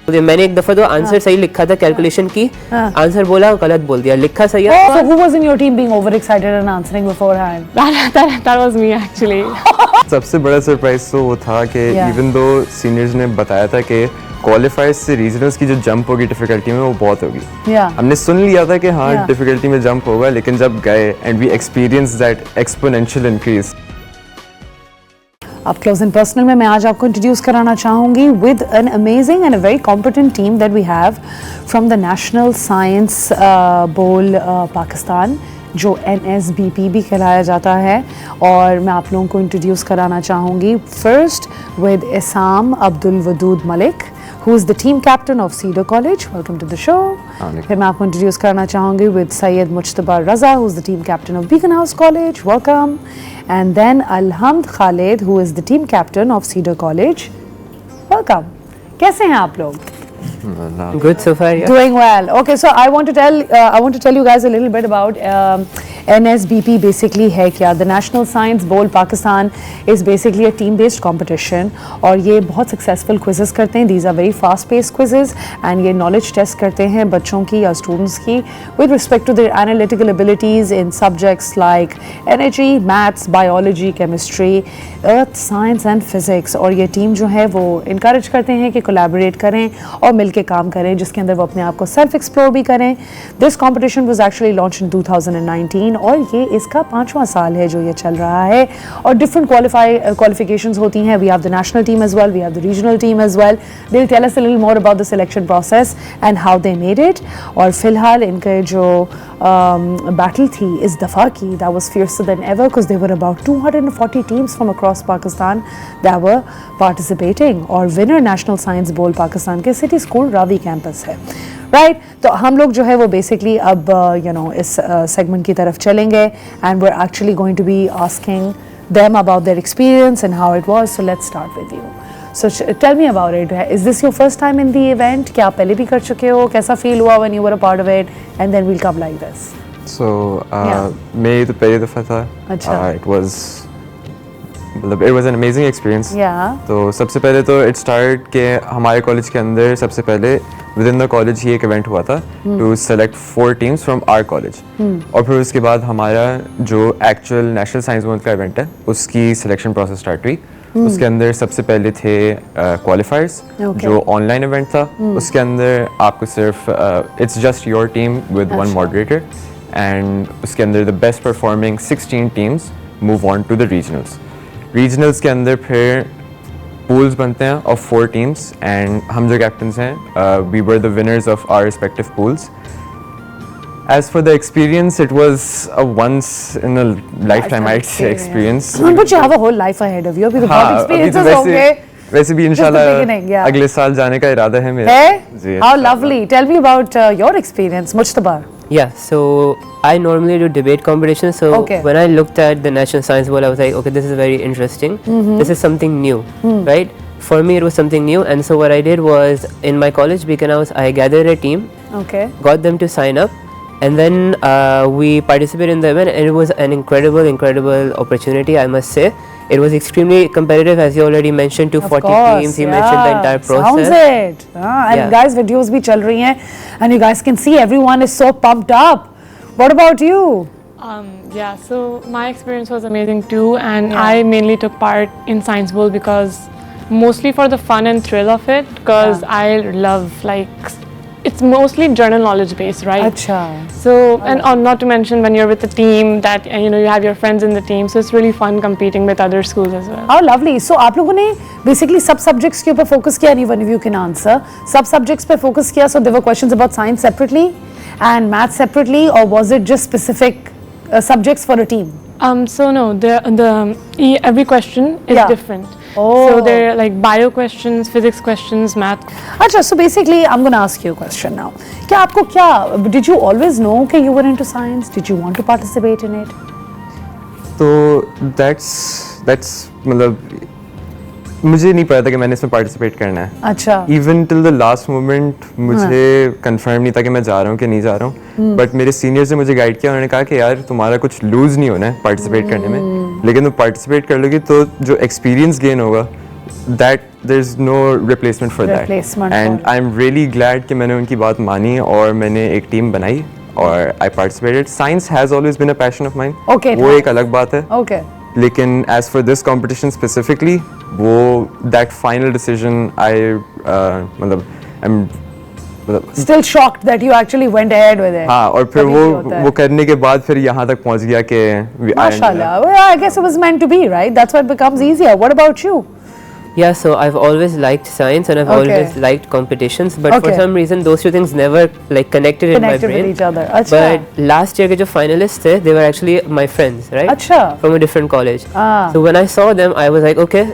तो मैंने एक दफा तो आंसर सही लिखा था कैलकुलेशन की, आंसर बोला गलत बोल दिया, लिखा सही है। So who was in your team being overexcited and answering beforehand? That was me actually. सबसे बड़ा सरप्राइज तो वो था कि इवन दो सीनियर्स ने बताया था कि क्वालिफायर्स से रीजनल्स की जो जंप होगी डिफिकल्टी में वो बहुत होगी। हमने सुन लिया था कि हाँ डिफिकल्टी में जंप होगा, लेकिन जब गए and we experience that exponential increase. अब क्लोज एंड पर्सनल में मैं आज आपको इंट्रोड्यूस कराना चाहूँगी with an amazing and a very competent team that we have from the national science bowl Pakistan, जो NSBP भी कहलाया जाता है। और मैं आप लोगों को इंट्रोड्यूस कराना चाहूँगी first with Isam Abdul Wadood Malik, who is the team captain of Cedar College. Welcome to the show. फिर मैं आपको इंट्रोड्यूस करना चाहूँगी with Syed Mujtaba Raza, who is the team captain of Beacon House College. Welcome. And then Alhamd Khalid, who is the team captain of Cedar College. Welcome. कैसे हैं आप लोग? Good so far, yeah. Doing well. Okay, so I want to tell you guys a little bit about NSBP basically है क्या। The National Science Bowl Pakistan is basically a team-based competition और ये बहुत successful quizzes करते हैं। These are very fast-paced quizzes and ये knowledge test करते हैं बच्चों की या students की with respect to their analytical abilities in subjects like energy, maths, biology, chemistry, earth, science and physics। और ये team जो है वो encourage करते हैं कि collaborate करें और मिलके काम करें, जिसके अंदर वो अपने आप को self explore भी करें। This competition was actually launched in 2019 और ये इसका 5वां साल है जो ये चल रहा है और different qualifications होती हैं। We have the national team as well, we have the regional team as well. They'll tell us a little more about the selection process and how they made it। और फिलहाल इनके जो battle थी इस दफ़ा की, that was fiercer than ever because there were about 240 teams from across Pakistan that were participating और winner National Science Bowl Pakistan के City School रावी कैंपस है। राइट तो हम लोग जो है वो बेसिकली अब इस सेगमेंट की तरफ चलेंगे and we are actually going to be asking them about their experience and how it was. So let's start with you. So tell me about it, is this your first time in the event? क्या आप पहले भी कर चुके हो? कैसा feel हुआ when you were a part of it and then will come like this? So मेरी तो पहली दफ़ा था। अच्छा। It was an amazing experience. तो सबसे पहले तो इट स्टार्ट के हमारे कॉलेज के अंदर सबसे पहले विद इन द कॉलेज ही एक इवेंट हुआ था to select 4 teams from our college और फिर उसके बाद हमारा जो एक्चुअल नेशनल साइंस मंथ का इवेंट है उसकी सिलेक्शन प्रोसेस स्टार्ट हुई। उसके अंदर सबसे पहले थे क्वालिफायर्स जो ऑनलाइन इवेंट था। उसके अंदर आपको सिर्फ it's just your team with one moderator and उसके अंदर the best performing 16 teams move on to the regionals के अंदर फिर पूल्स बनते हैं ऑफ 4 टीम्स एंड हम जो कैप्टन्स हैं we were the winners of our respective pools. As for the experience, it was a once in a lifetime I'd say experience. But you have a whole life ahead of you. अभी तो बहुत experiences होंगे। वैसे भी इंशाल्लाह अगले साल जाने का इरादा है मेरा। जी। How lovely. Tell me about your experience, Mujtaba. Yeah, so I normally do debate competitions. So when I looked at the National Science Bowl, I was like, okay, this is very interesting. This is something new, right? For me, it was something new, and so what I did was in my college Beacon House, I gathered a team, got them to sign up, and then we participated in the event, and it was an incredible opportunity, I must say. It was extremely competitive, as you already mentioned, 240 teams. He mentioned the entire process. Sounds it. And guys, videos bhi chal rahi hain, and you guys can see everyone is so pumped up. What about you? Yeah, so my experience was amazing too, and I mainly took part in Science Bowl because mostly for the fun and thrill of it, because I love it's mostly journal knowledge based, right? Acha. So and not to mention when you're with a team that you have your friends in the team, so it's really fun competing with other schools as well. How lovely. So आप लोगों ने basically सब subjects के ऊपर focus किया, anyone of you can answer. सब subjects पे focus किया, so there were questions about science separately and maths separately, or was it just specific subjects for a team? So no, every question is different. So there are like bio questions, physics questions, math. अच्छा, so basically I'm going to ask you a question now. क्या आपको did you always know that you were into science? Did you want to participate in it? तो that's मतलब मुझे नहीं पता था कि मैंने इसमें पार्टिसिपेट करना है। अच्छा। Even till the last moment मुझे कंफर्म नहीं था कि मैं जा रहा हूँ कि नहीं जा रहा हूँ, बट मेरे सीनियर्स ने मुझे गाइड किया। उन्होंने कहा कि यार तुम्हारा कुछ लूज नहीं होना है पार्टिसिपेट करने में, लेकिन तुम पार्टिसिपेट कर लोगी तो जो एक्सपीरियंस गेन होगा that there's no replacement for that. And I'm really glad कि मैंने उनकी बात मानी और मैंने एक टीम बनाई और I participated. Science has always been a passion of mine. Okay. वो एक अलग बात है. Okay. लेकिन as for this competition specifically, वो that final decision मतलब I'm Still shocked that you actually went ahead with it. हाँ, और फिर वो करने के बाद फिर यहाँ तक पहुँच गया कि माशाल्लाह. Well, I guess it was meant to be, right? That's what becomes easier. What about you? Yeah, so I've always liked science and I've always liked competitions, but for some reason those two things never like connected in my brain. With each other. But last year के जो finalists थे, they were actually my friends, right? From a different college. So when I saw them, I was like, okay,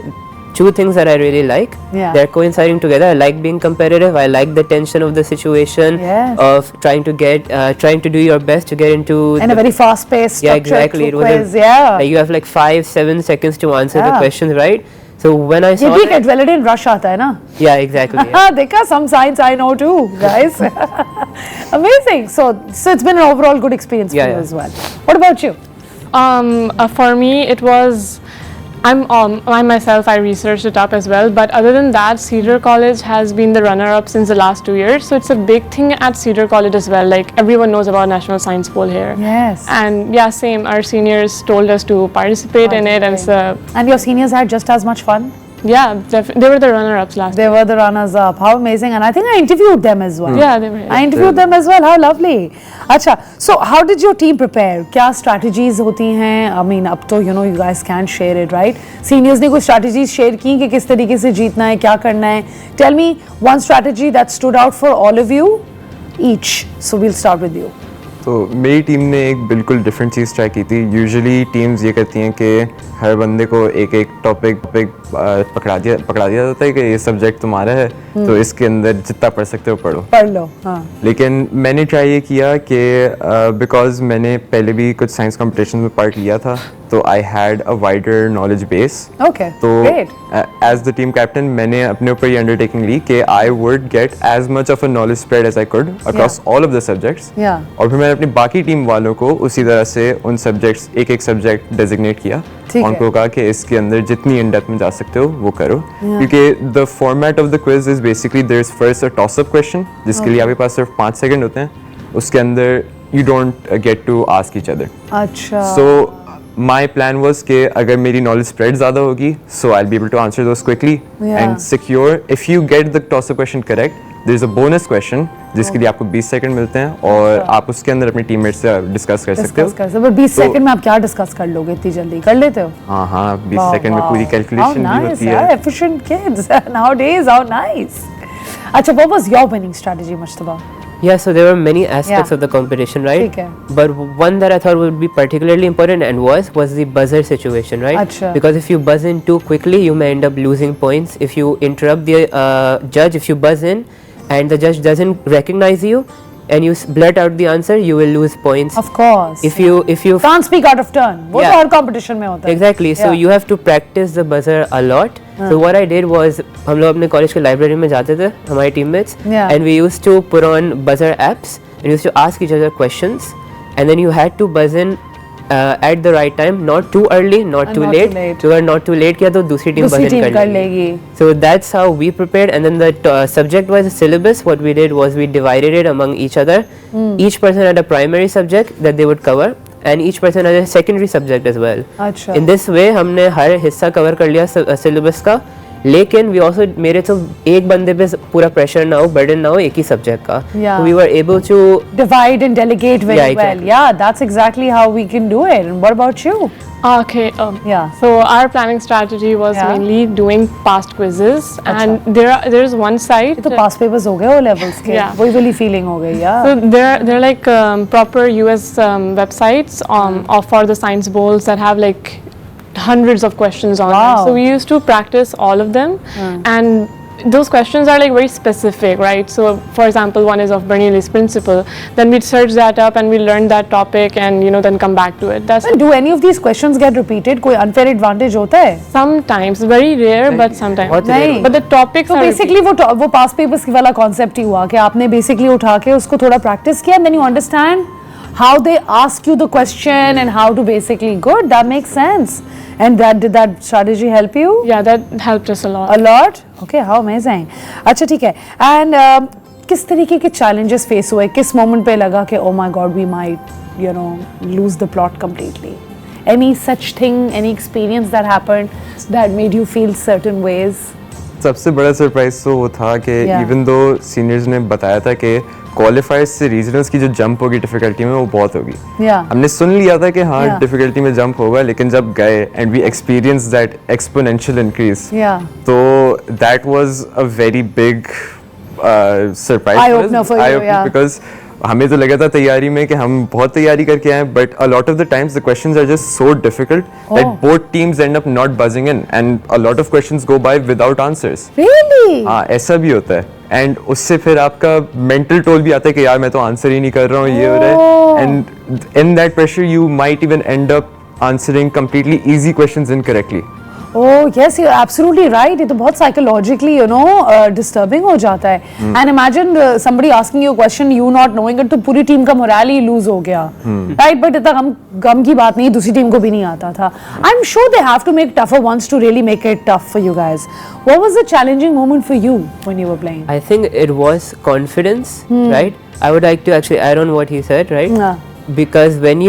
two things that I really like. They're coinciding together. I like being competitive. I like the tension of the situation of trying to do your best to get into. And a very fast-paced, exactly. It was quiz. Like you have like 5-7 seconds to answer the questions, right? So when I saw ये भी adrenaline rush आता है ना? Yeah, exactly. देखा, some science I know too, guys. Amazing. So it's been an overall good experience for you as well. What about you? For me, it was. I myself, I researched it up as well, but other than that, Cedar College has been the runner-up since the last 2 years, so it's a big thing at Cedar College as well. Like everyone knows about National Science Bowl here. Yes. And yeah, same. Our seniors told us to participate in it, and so. And your seniors had just as much fun? Yeah, they were the runner-ups last year. They were the runners-up. How amazing. And I think I interviewed them as well. Yeah, they were. I interviewed them as well. How lovely. Acha, so how did your team prepare? क्या strategies होती हैं? I mean, अब तो you know you guys can share it, right? Seniors ने कुछ strategies share की कि किस तरीके से जीतना है, क्या करना है. Tell me one strategy that stood out for all of you each. So we'll start with you. तो मेरी टीम ने एक बिल्कुल डिफरेंट चीज़ ट्राई की थी. यूजुअली टीम्स ये करती हैं कि हर बंदे को एक एक टॉपिक पकड़ा दिया जाता है कि ये सब्जेक्ट तुम्हारा है तो इसके अंदर जितना पढ़ सकते हो पढ़ लो. हाँ. लेकिन मैंने ट्राई ये किया कि बिकॉज मैंने पहले भी कुछ साइंस कॉम्पिटिशन में पार्ट लिया था तो I had a wider knowledge base. तो एज द टीम कैप्टन मैंने अपने ऊपर ये अंडरटेकिंग ली कि I would get as much of a knowledge spread as I could across all of the subjects. और फिर मैंने अपनी बाकी टीम वालों को उसी तरह से उन सब्जेक्ट्स एक सब्जेक्ट डेजिग्नेट किया. उनको कहा कि इसके अंदर जितनी इन डेप्थ में जा सकते हो वो करो. क्योंकि the format of the quiz is basically there is first a toss up question जिसके लिए आपके पास सिर्फ 5 सेकंड होते हैं. उसके अंदर you don't get to ask each other. अच्छा. सो my plan was कि अगर मेरी knowledge spread ज़्यादा होगी so I'll be able to answer those quickly and secure. If you get the toss-up question correct, there is a bonus question जिसके लिए आपको 20 second मिलते हैं और आप उसके अंदर अपने टीममेट से डिस्कस कर सकते हो. पर 20 सेकंड में आप क्या डिस्कस कर लोगे इतनी जल्दी? कर लेते हो? हाँ 20 सेकंड में पूरी कैलकुलेशन भी होती है. Efficient kids nowadays. How nice. अच्छा, what was your winning strategy, Mujtaba? Yeah, so there were many aspects of the competition, right? But one that I thought would be particularly important and was the buzzer situation, right? Achha. Because if you buzz in too quickly, you may end up losing points. If you interrupt the judge, if you buzz in and the judge doesn't recognize you and you blurt out the answer, you will lose points. Of course. If you can't speak out of turn. वो तो हर competition में होता है. Exactly. So you have to practice the buzzer a lot. So what I did was हम लोग अपने college के library में जाते थे हमारे teammates and we used to put on buzzer apps and we used to ask each other questions and then you had to buzz in at the right time, not too early, not too late. तो अगर not too late किया तो दूसरी team buzz in कर लेगी. So that's how we prepared. And then the subject-wise syllabus, what we did was we divided it among each other. Each person had a primary subject that they would cover. And each person has a secondary subject as well. अच्छा. In this way हमने हर हिस्सा cover कर लिया syllabus का. लेकिन we also मेरे तो एक बंदे पे पूरा प्रेशर ना हो, बर्डन ना हो एक ही सब्जेक्ट का. So we were able to divide and delegate very well. Yeah, that's exactly how we can do it. And what about you? Okay. So our planning strategy was mainly doing past quizzes, and there's one site. तो past papers हो गए वो levels के. वही वाली feeling हो गई. So they're like proper US websites for the science bowls that have like hundreds of questions on them. So we used to practice all of them, and those questions are like very specific, right? So for example, one is of Bernoulli's principle. Then we'd search that up and we learn that topic and then come back to it. Well, do any of these questions get repeated? कोई unfair advantage होता है? Sometimes, very rare, but sometimes. नहीं. But the topics so are basically वो past papers वाला concept ही हुआ कि आपने basically उठा के उसको थोड़ा practice किया and then you understand how they ask you the question and how to basically, good, that makes sense. And did that strategy help you? Yeah, that helped us a lot. A lot? Okay, how amazing. अच्छा ठीक है. And किस तरीके के challenges face हुए? किस moment पे लगा कि oh my God, we might, you know, lose the plot completely? Any such thing, any experience that happened that made you feel certain ways? सबसे बड़ा सरप्राइज तो वो था कि इवन दो सीनियर्स ने बताया था कि क्वालिफायर्स से रीजनल्स की जो जंप होगी डिफिकल्टी में वो बहुत होगी। हमने सुन लिया था कि हाँ डिफिकल्टी में जंप होगा, लेकिन जब गए and we experience that exponential increase, तो that was a very big surprise because हमें तो लगा था तैयारी में कि हम बहुत तैयारी करके आए, but a lot of the times the questions are just so difficult that both teams end up not buzzing in and a lot of questions go by without answers. Really? हाँ, ऐसा भी होता है एंड उससे फिर आपका mental toll भी आता है कि यार मैं तो आंसर ही नहीं कर रहा हूँ, ये हो रहा है, and in that pressure you might even and up answering completely easy questions incorrectly. Oh yes, you're absolutely right. ये तो बहुत psychologically, you know, disturbing हो जाता है. And imagine somebody asking you a question, you not knowing it, तो पूरी team का morale ही lose हो गया. Right? But इतना गम की बात नहीं, दूसरी टीम को भी नहीं आता था. I'm sure they have to make tougher ones to really make it tough for you guys. What was the challenging moment for you when you were playing? I think it was confidence, right? I would like to actually add on what he said, right? Yeah. Because when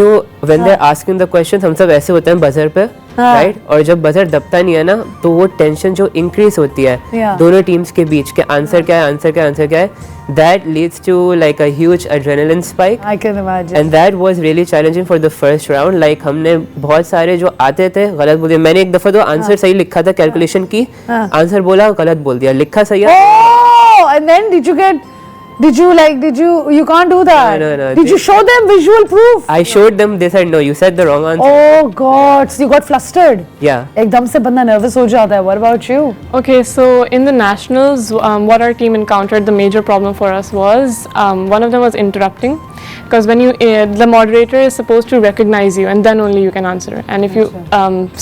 they're asking the questions, हम सब ऐसे होते हैं buzzer पे, right? और जब buzzer दबता नहीं है ना, तो वो tension जो increase होती है दोनों teams के बीच के answer क्या है, that leads to like a huge adrenaline spike. I can imagine. And that was really challenging for the first round. Like हमने बहुत सारे जो आते थे गलत बोल दिया. मैंने एक दफा तो आंसर सही लिखा था, कैलकुलेशन की, आंसर बोला गलत बोल दिया, लिखा सही है. Oh, and then did you can't do that. No. Did you show them visual proof? I showed them, they said no, you said the wrong answer. Oh God, so you got flustered. Yeah. एकदम से बंदा nervous हो जाता है. What about you? Okay, so in the nationals, what our team encountered, the major problem for us was one of them was interrupting, because when you the moderator is supposed to recognize you and then only you can answer. And if you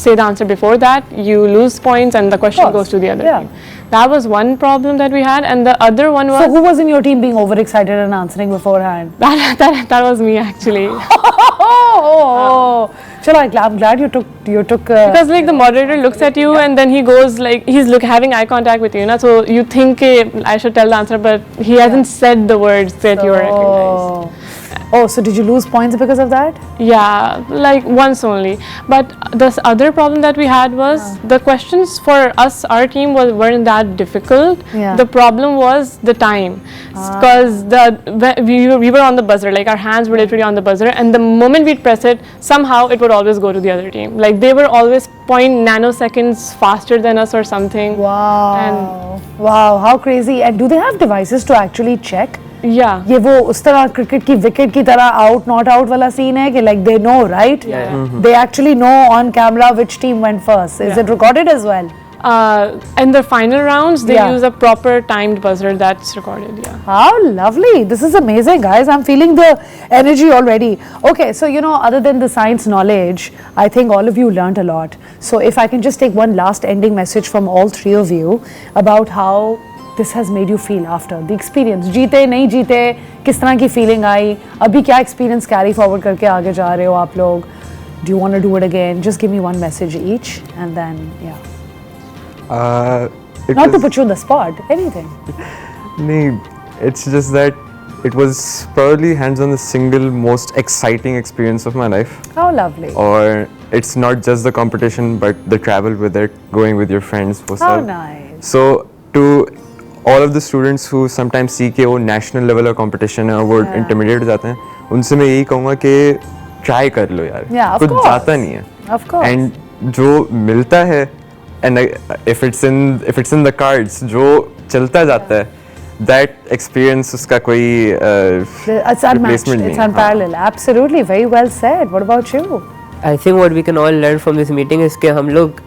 say the answer before that, you lose points and the question goes to the other team. That was one problem that we had, and the other one was. So who was in your team being overexcited and answering beforehand? That was me actually. Chalo, I'm glad you took. Because like the moderator looks at you and then he goes like he's having eye contact with you, na? So you think I should tell the answer, but he hasn't said the words that you are recognized. Oh, so did you lose points because of that? Yeah, like once only. But this other problem that we had was the questions for us, our team weren't that difficult. Yeah. The problem was the time, because we were on the buzzer, like our hands were literally on the buzzer, and the moment we'd press it, somehow it would always go to the other team. Like they were always 0.0 nanoseconds faster than us or something. Wow, how crazy. And do they have devices to actually check? Yeah. ये वो उस तरह cricket की wicket की तरह out not out वाला scene है कि like they know, right? They actually know on camera which team went first. Is it recorded as well? In the final rounds, they use a proper timed buzzer that's recorded. Yeah. How lovely! This is amazing, guys. I'm feeling the energy already. Okay, so you know, other than the science knowledge, I think all of you learnt a lot. So if I can just take one last ending message from all three of you about how this has made you feel after the experience. जीते नहीं जीते, किस तरह की feeling आई, अभी क्या experience carry forward करके आगे जा रहे हो आप लोग? Do you want to do it again? Just give me one message each, and then Not to put you on the spot, anything. Nee, it's just that it was probably hands on the single most exciting experience of my life. How lovely. Or it's not just the competition, but the travel with it, going with your friends. How nice. So to all of the students who sometimes see कि वो national level का competition है और वो intimidated जाते हैं, उनसे मैं यही कहूँगा कि try कर लो यार, कुछ जाता नहीं है. Of course. And जो मिलता है, and if it's in the cards, जो चलता जाता है, that experience उसका कोई it's unmatched, it's unparalleled. Absolutely, very well said. What about you? I think what we can all learn from this meeting is कि हम लोग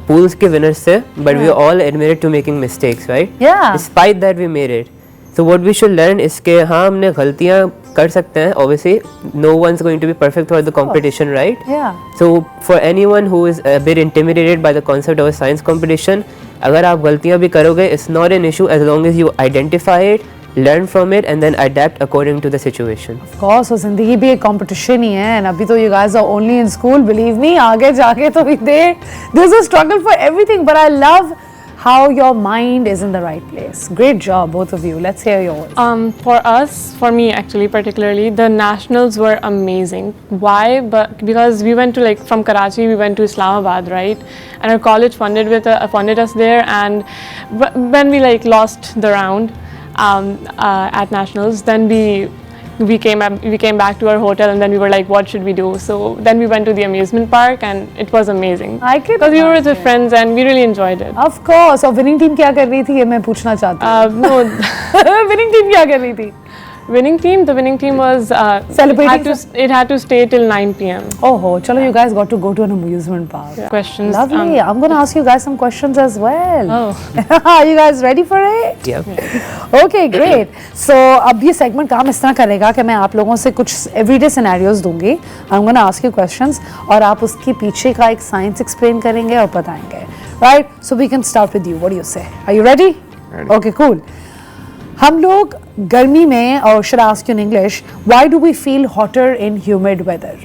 pools के winners थे, but we all admitted to making mistakes, right? Yeah. Despite that we made it. So what we should learn is कि हाँ हमने गलतियाँ कर सकते हैं. Obviously, no one's going to be perfect for the competition, right? Yeah. So for anyone who is a bit intimidated by the concept of a science competition, अगर आप गलतियाँ भी करोगे, it's not an issue as long as you identify it, learn from it, and then adapt according to the situation. Of course, और जिंदगी भी एक competition ही है, and अभी तो you guys are only in school. Believe me, आगे जाके तो there's a struggle for everything. But I love how your mind is in the right place. Great job, both of you. Let's hear yours. For me actually particularly, the nationals were amazing. Why? Because we went to from Karachi, we went to Islamabad, right? And our college funded us there. And when we lost the round at nationals, then we came back to our hotel, and then we were like, what should we do? So then we went to the amusement park, and it was amazing. I can because we were with friends and we really enjoyed it. Of course. और winning team क्या कर रही थी ये मैं पूछना चाहती हूँ. No, winning team क्या कर रही थी? the winning team was Celebrating. It had to stay till 9 p.m. Oh, chalo, you guys got to go to an amusement park. Yeah. Questions. Lovely. I'm going to ask you guys some questions as well. Oh. Are you guys ready for it? Yeah. Okay, great. So, अब ये segment काम इस तरह करेगा कि मैं आप लोगों से कुछ everyday scenarios दूंगी. I'm going to ask you questions और आप उसके पीछे का एक science explain करेंगे और बताएंगे. Right? So we can start with you. What do you say? Are you ready? Ready. Okay, cool. हम लोग गर्मी में, or should I ask you in English, why do we feel hotter in humid weather?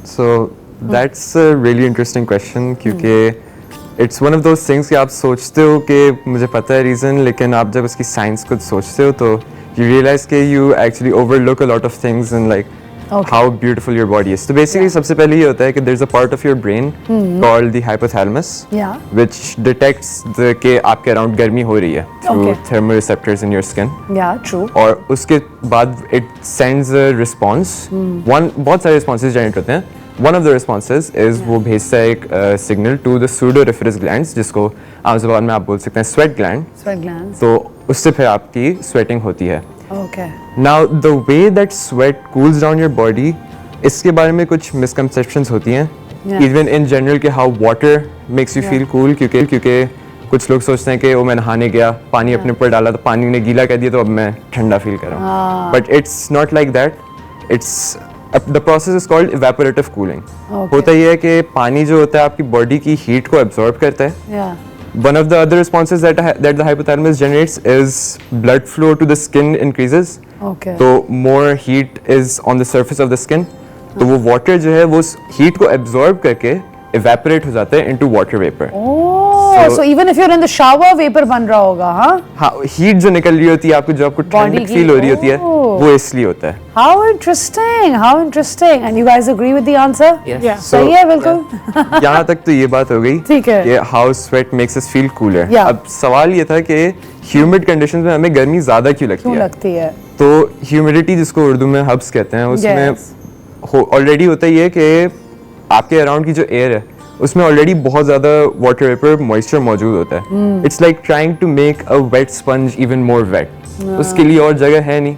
So that's a really interesting question क्योंकि it's one of those things कि आप सोचते हो कि मुझे पता है reason, लेकिन आप जब उसकी science खुद सोचते हो तो you realize कि you actually overlook a lot of things and how beautiful your body is. So basically सबसे पहले ये होता है कि there's a part of your brain called the hypothalamus, which detects कि आपके around गर्मी हो रही है through thermoreceptors in your skin. Yeah, true. और उसके बाद it sends a response. बहुत सारे responses generate होते हैं. One of the responses is वो भेजता है एक signal to the pseudoreferous glands, जिसको आम ज़बान में आप बोल सकते हैं sweat gland. Sweat glands. तो उससे फिर आपकी sweating होती है. Okay. Now the way that sweat cools down your body, इसके बारे में कुछ misconceptions होती हैं. Even in general कि how water makes you feel cool, क्योंकि कुछ लोग सोचते हैं कि वो मैं नहाने गया, पानी अपने ऊपर डाला तो पानी ने गीला कर दिया तो अब मैं ठंडा फील कर रहा हूँ. But it's not like that. The process is called evaporative cooling. होता ये है कि पानी जो होता है आपकी बॉडी की हीट को absorb करता है. Yeah. One of the other responses that the hypothalamus generates is blood flow to the skin increases. Okay. So more heat is on the surface of the skin. तो वो water जो है वो heat को absorb करके evaporate हो जाता है into water vapor. So even if you're in the shower, vapor बन रहा होगा, हाँ? हाँ, heat जो निकल रही होती है आपको जो आपको ठंडक feel हो रही होती है वो इसलिए होता है. How interesting, how interesting. And you guys agree with the answer? Yes. Yeah. सही है बिल्कुल. यहाँ तक तो ये बात हो गई ठीक है. कि how sweat makes us feel cooler. Yeah. अब सवाल ये था कि humid conditions में हमें गर्मी ज़्यादा क्यों लगती है? तो humidity जिसको उर्दू में hubs कहते हैं उसमें already होता ही है कि आपके around की जो air है उसमें ऑलरेडी बहुत ज़्यादा वाटर वेपर मॉइस्चर मौजूद होता है. It's like trying to make a wet sponge even more wet. उसके लिए और जगह है नहीं.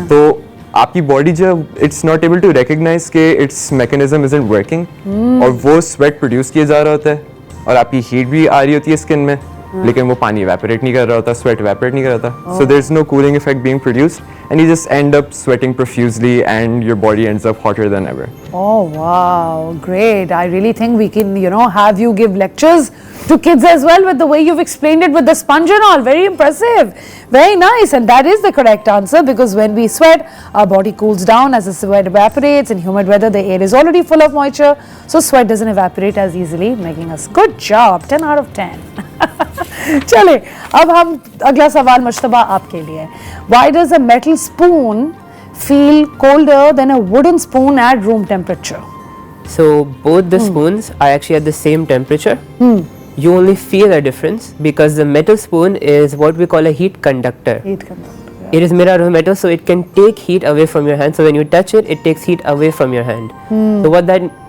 तो आपकी बॉडी जो it's not able to recognise के इट्स मैकेनिज्म इजंट वर्किंग और वो स्वेट प्रोड्यूस किया जा रहा होता है और आपकी हीट भी आ रही होती है स्किन में लेकिन वो पानी evaporate नहीं कर रहा होता, sweat evaporate नहीं कर रहा होता. So there's no cooling effect being produced and you just end up sweating profusely and your body ends up hotter than ever. Oh wow, great. I really think we can, have you give lectures to kids as well with the way you've explained it with the sponge and all. Very impressive. Very nice. And that is the correct answer because when we sweat, our body cools down as the sweat evaporates. In humid weather, the air is already full of moisture. So sweat doesn't evaporate as easily, making us good job. 10 out of 10. चले अब हम अगला सवाल मुश्तबा आपके लिए. Why does a metal spoon feel colder than a wooden spoon at room temperature? So both the spoons are actually at the same temperature. You only feel a difference because the metal spoon is what we call a heat conductor. Heat conductor. Yeah. It is made out of metal, so it can take heat away from your hand. So when you touch it, it takes heat away from your hand. So what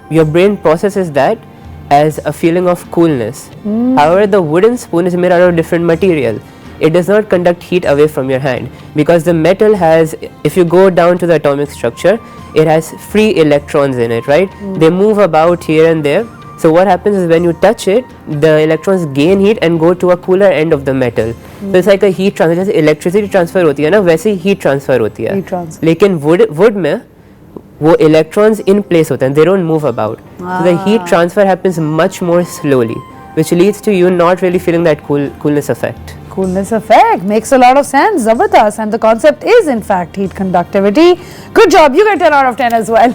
your brain processes that as a feeling of coolness. However, the wooden spoon is made out of different material. It does not conduct heat away from your hand because the metal has, if you go down to the atomic structure, it has free electrons in it, right? They move about here and there. So what happens is when you touch it, the electrons gain heat and go to a cooler end of the metal. So it's like a heat transfer. जैसे electricity transfer होती है ना, वैसे ही heat transfer होती है. Heat transfer. लेकिन wood में वो electrons in place होते हैं, they don't move about. So the heat transfer happens much more slowly, which leads to you not really feeling that coolness effect. Coolness effect makes a lot of sense. Zabardast. And the concept is in fact heat conductivity. Good job. You get 10 out of 10 as well.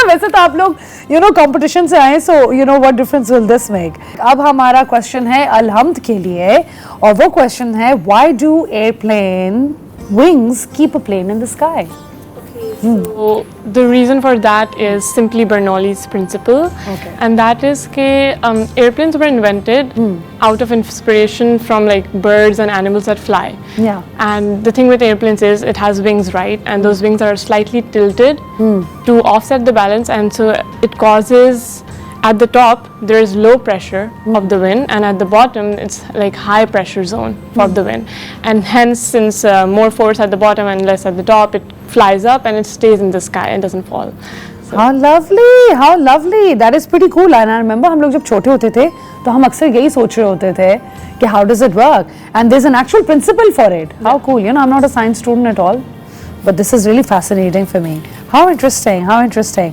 वैसे तो आप लोग competition से आए, so what difference will this make? अब हमारा question है अलहम्द के लिए, और वो question है, why do airplane wings keep a plane in the sky? So the reason for that is simply Bernoulli's principle, and that is that airplanes were invented out of inspiration from like birds and animals that fly. Yeah. And the thing with airplanes is it has wings, right? And those wings are slightly tilted to offset the balance, and so it causes, at the top there is low pressure of the wind, and at the bottom it's like high pressure zone of the wind, and hence since more force at the bottom and less at the top, it flies up and it stays in the sky and doesn't fall. So How lovely, how lovely. That is pretty cool. And I remember हम लोग जब छोटे होते थे तो हम अक्सर यही सोच रहे होते थे कि how does it work, and there's an actual principle for it. How cool. I'm not a science student at all, but this is really fascinating for me. How interesting, how interesting.